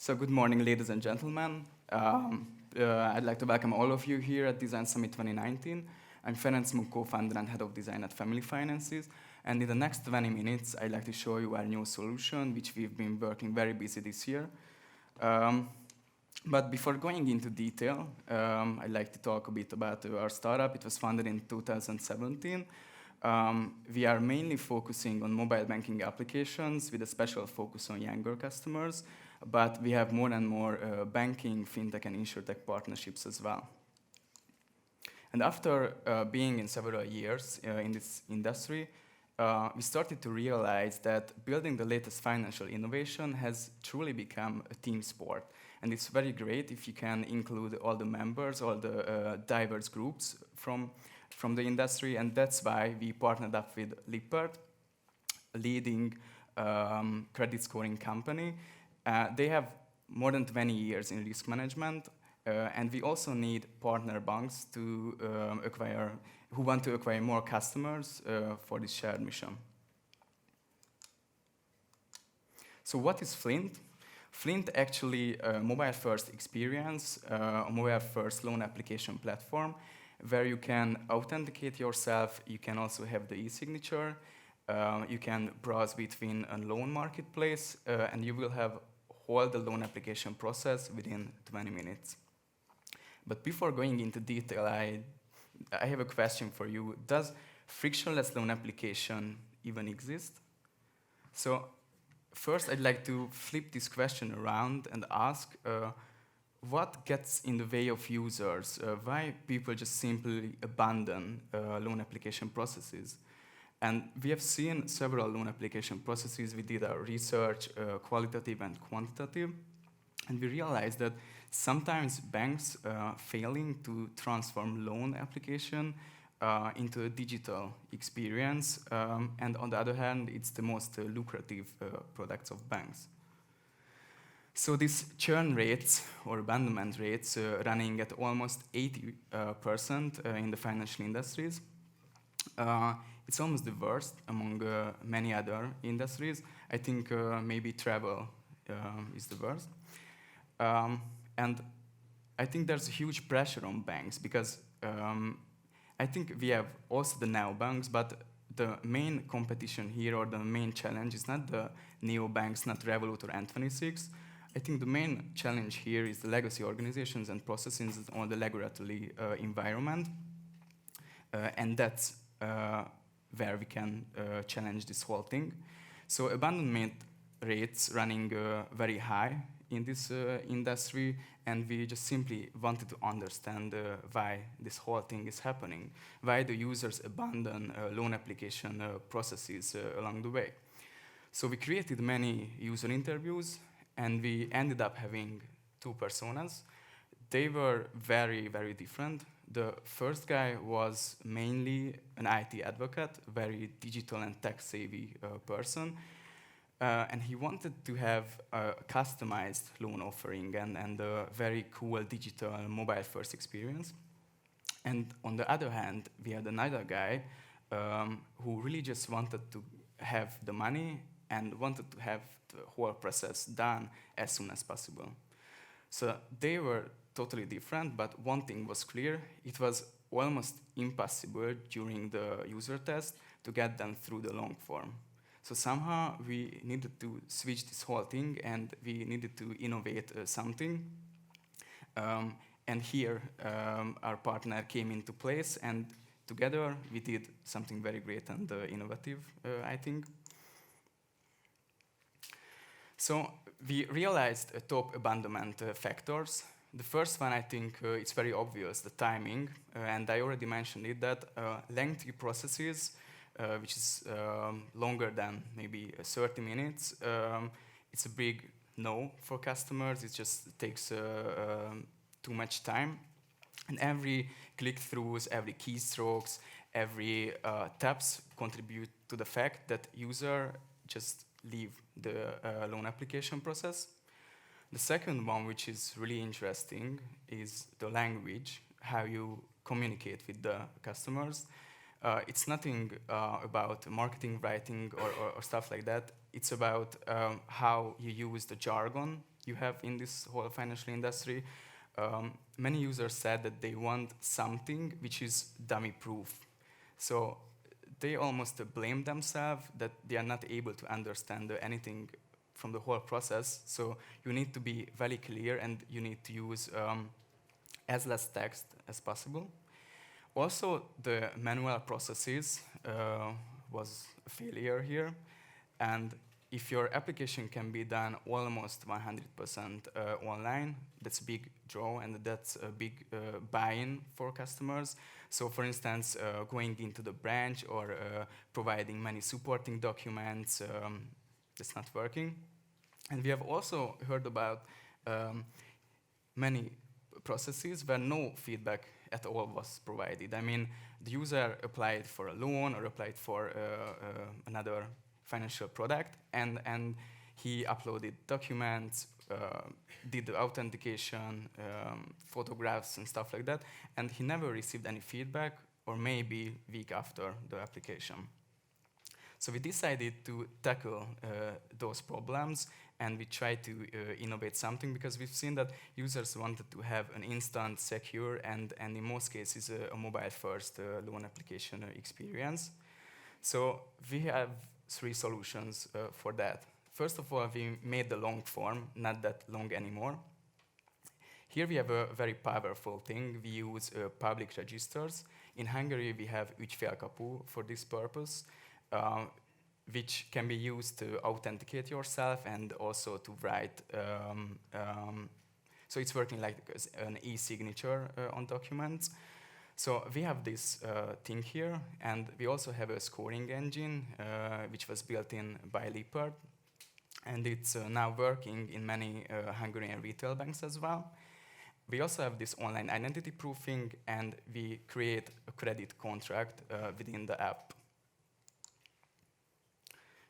So good morning, ladies and gentlemen. I'd like to welcome all of you here at Design Summit 2019. I'm Ferenc Muck, co-founder and head of design at Family Finances. And in the next 20 minutes, I'd like to show you our new solution, which we've been working very busy this year. But before going into detail, I'd like to talk a bit about our startup. It was founded in 2017. We are mainly focusing on mobile banking applications with a special focus on younger customers, but we have more and more banking, fintech, and insurtech partnerships as well. And after being in several years in this industry, we started to realize that building the latest financial innovation has truly become a team sport. And it's very great if you can include all the members, all the diverse groups from the industry, and that's why we partnered up with Lippert, a leading credit scoring company. They have more than 20 years in risk management, and we also need partner banks to who want to acquire more customers for this shared mission. So what is Flint? Flint actually a mobile-first experience, a mobile-first loan application platform where you can authenticate yourself. You can also have the e-signature. You can browse between a loan marketplace, and you will have all the loan application process within 20 minutes. But before going into detail, I have a question for you. Does frictionless loan application even exist? So first, I'd like to flip this question around and ask, what gets in the way of users? Why people just simply abandon loan application processes? And we have seen several loan application processes. We did our research, qualitative and quantitative, and we realized that sometimes banks failing to transform loan application into a digital experience, and on the other hand, it's the most lucrative products of banks. So these churn rates or abandonment rates running at almost 80% in the financial industries. It's almost the worst among many other industries. I think maybe travel is the worst. And I think there's a huge pressure on banks because I think we have also the neobanks, but the main competition here or the main challenge is not the neobanks, not Revolut or N26. I think the main challenge here is the legacy organizations and processes on the regulatory environment. And that's where we can challenge this whole thing. So abandonment rates running very high in this industry, and we just simply wanted to understand why this whole thing is happening, why the users abandon loan application processes along the way. So we created many user interviews, and we ended up having two personas. They were very, very different. The first guy was mainly an IT advocate, very digital and tech-savvy person. And he wanted to have a customized loan offering and a very cool digital mobile-first experience. And on the other hand, we had another guy who really just wanted to have the money and wanted to have the whole process done as soon as possible. So they were totally different, but one thing was clear. It was almost impossible during the user test to get them through the long form. So somehow we needed to switch this whole thing, and we needed to innovate something. And here our partner came into place, and together we did something very great and innovative, I think. So we realized top abandonment factors. The first one, I think, it's very obvious, the timing, and I already mentioned it, that lengthy processes, which is longer than maybe 30 minutes, it's a big no for customers. It just takes too much time. And every click-throughs, every keystrokes, every taps contribute to the fact that user just leave the loan application process. The second one, which is really interesting, is the language, how you communicate with the customers. It's nothing about marketing, writing, or stuff like that. It's about how you use the jargon you have in this whole financial industry. Many users said that they want something which is dummy-proof. So they almost blame themselves that they are not able to understand anything from the whole process. So you need to be very clear, and you need to use as less text as possible. Also, the manual processes was a failure here, and if your application can be done almost 100% online, that's a big draw, and that's a big buy-in for customers. So for instance, going into the branch or providing many supporting documents, that's not working. And we have also heard about many processes where no feedback at all was provided. I mean, the user applied for a loan or applied for another financial product, and he uploaded documents, did the authentication, photographs and stuff like that, and he never received any feedback, or maybe week after the application. So we decided to tackle those problems, and we tried to innovate something, because we've seen that users wanted to have an instant, secure, and in most cases a mobile-first loan application experience. So we have 3 solutions for that. First of all, we made the long form, not that long anymore. Here we have a very powerful thing. We use public registers. In Hungary, we have ügyfélkapu for this purpose, which can be used to authenticate yourself and also to write. So it's working like an e-signature on documents. So we have this thing here, and we also have a scoring engine, which was built in by Lippert, and it's now working in many Hungarian retail banks as well. We also have this online identity proofing, and we create a credit contract within the app.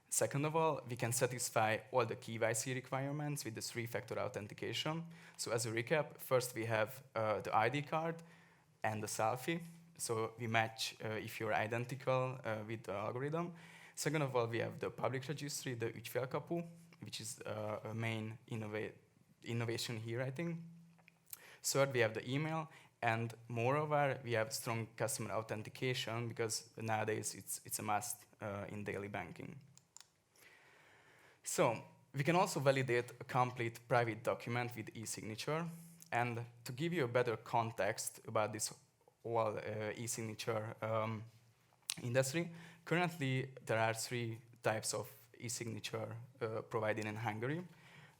Second of all, we can satisfy all the KYC requirements with the 3-factor authentication. So as a recap, first we have the ID card and the selfie. So we match if you're identical with the algorithm. Second of all, we have the public registry, the ügyfélkapu, which is a main innovation here, I think. Third, we have the email, and moreover, we have strong customer authentication, because nowadays it's a must in daily banking. So we can also validate a complete private document with e-signature. And to give you a better context about this whole e-signature industry, currently there are 3 types of e-signature provided in Hungary.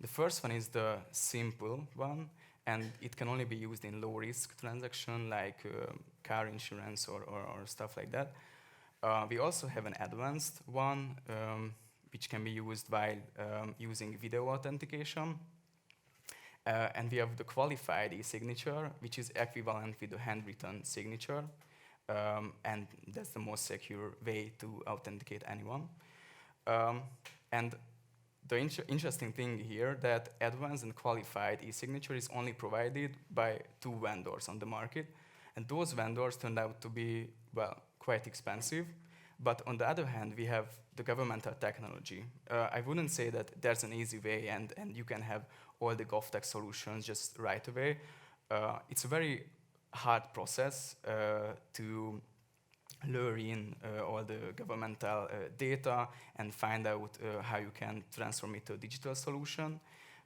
The first one is the simple one, and it can only be used in low-risk transaction like car insurance or stuff like that. We also have an advanced one, which can be used while using video authentication. And we have the qualified e-signature, which is equivalent with the handwritten signature. And that's the most secure way to authenticate anyone. And the interesting thing here, that advanced and qualified e-signature is only provided by 2 vendors on the market. And those vendors turned out to be, well, quite expensive. But on the other hand, we have the governmental technology. I wouldn't say that there's an easy way and you can have all the GovTech solutions just right away. It's a very hard process to lure in all the governmental data and find out how you can transform it to a digital solution.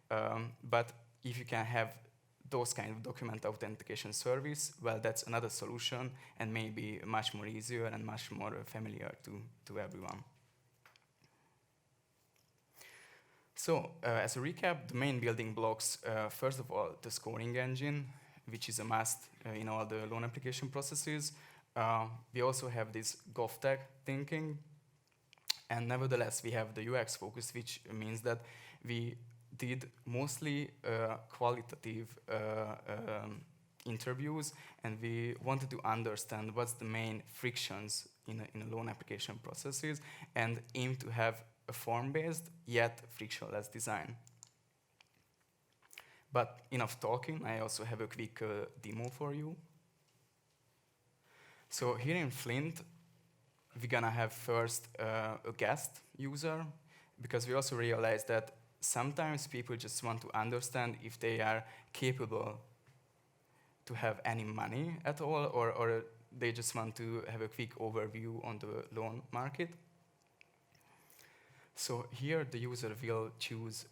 But if you can have those kind of document authentication service, well, that's another solution, and maybe much more easier and much more familiar to everyone. So, as a recap, the main building blocks, first of all, the scoring engine, which is a must in all the loan application processes. We also have this GovTech thinking, and nevertheless, we have the UX focus, which means that we did mostly qualitative interviews, and we wanted to understand what's the main frictions in a loan application processes, and aim to have a form-based yet frictionless design. But enough talking, I also have a quick demo for you. So here in Flint, we're gonna have first a guest user, because we also realize that sometimes people just want to understand if they are capable to have any money at all, or they just want to have a quick overview on the loan market. So here the user will choose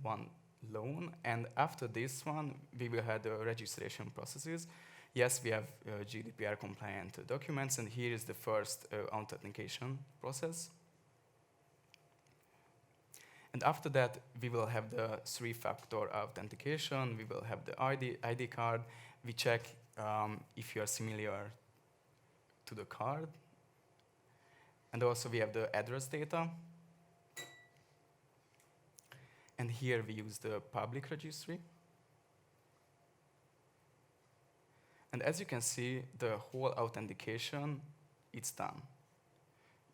one loan, and after this one, we will have the registration processes. Yes, we have GDPR compliant documents, and here is the first authentication process. And after that, we will have the 3-factor authentication. We will have the ID card. We check if you are familiar to the card. And also we have the address data. And here we use the public registry. And as you can see, the whole authentication, it's done.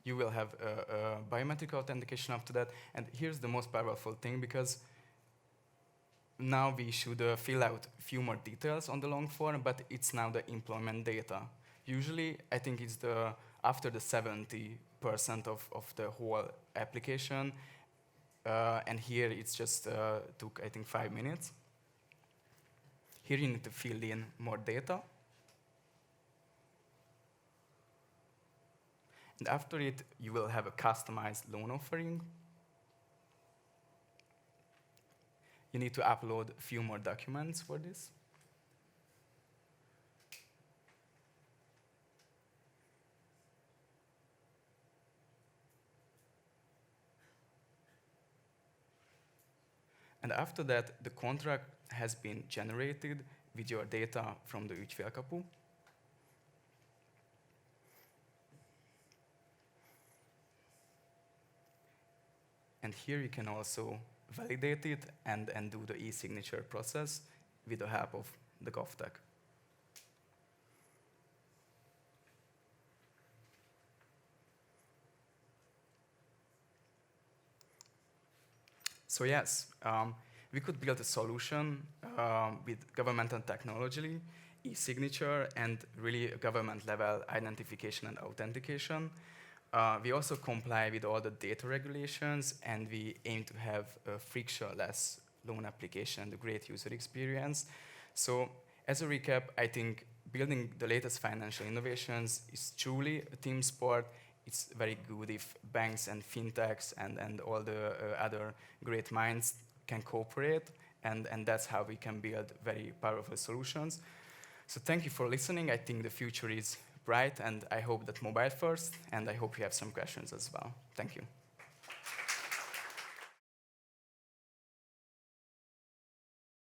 You will have a biometric authentication after that. And here's the most powerful thing, because now we should fill out a few more details on the long form, but it's now the employment data. Usually, I think it's after the 70% of the whole application. And here it's just took, I think, 5 minutes. Here you need to fill in more data. And after it, you will have a customized loan offering. You need to upload a few more documents for this. And after that, the contract has been generated with your data from the ügyfélkapu. And here you can also validate it and do the e-signature process with the help of the GovTech. So yes, we could build a solution with governmental technology, e-signature, and really government-level identification and authentication. We also comply with all the data regulations, and we aim to have a frictionless loan application and a great user experience. So as a recap, I think building the latest financial innovations is truly a team sport. It's very good if banks and fintechs and all the other great minds can cooperate, and that's how we can build very powerful solutions. So thank you for listening. I think the future is bright, and I hope that mobile first, and I hope you have some questions as well. Thank you.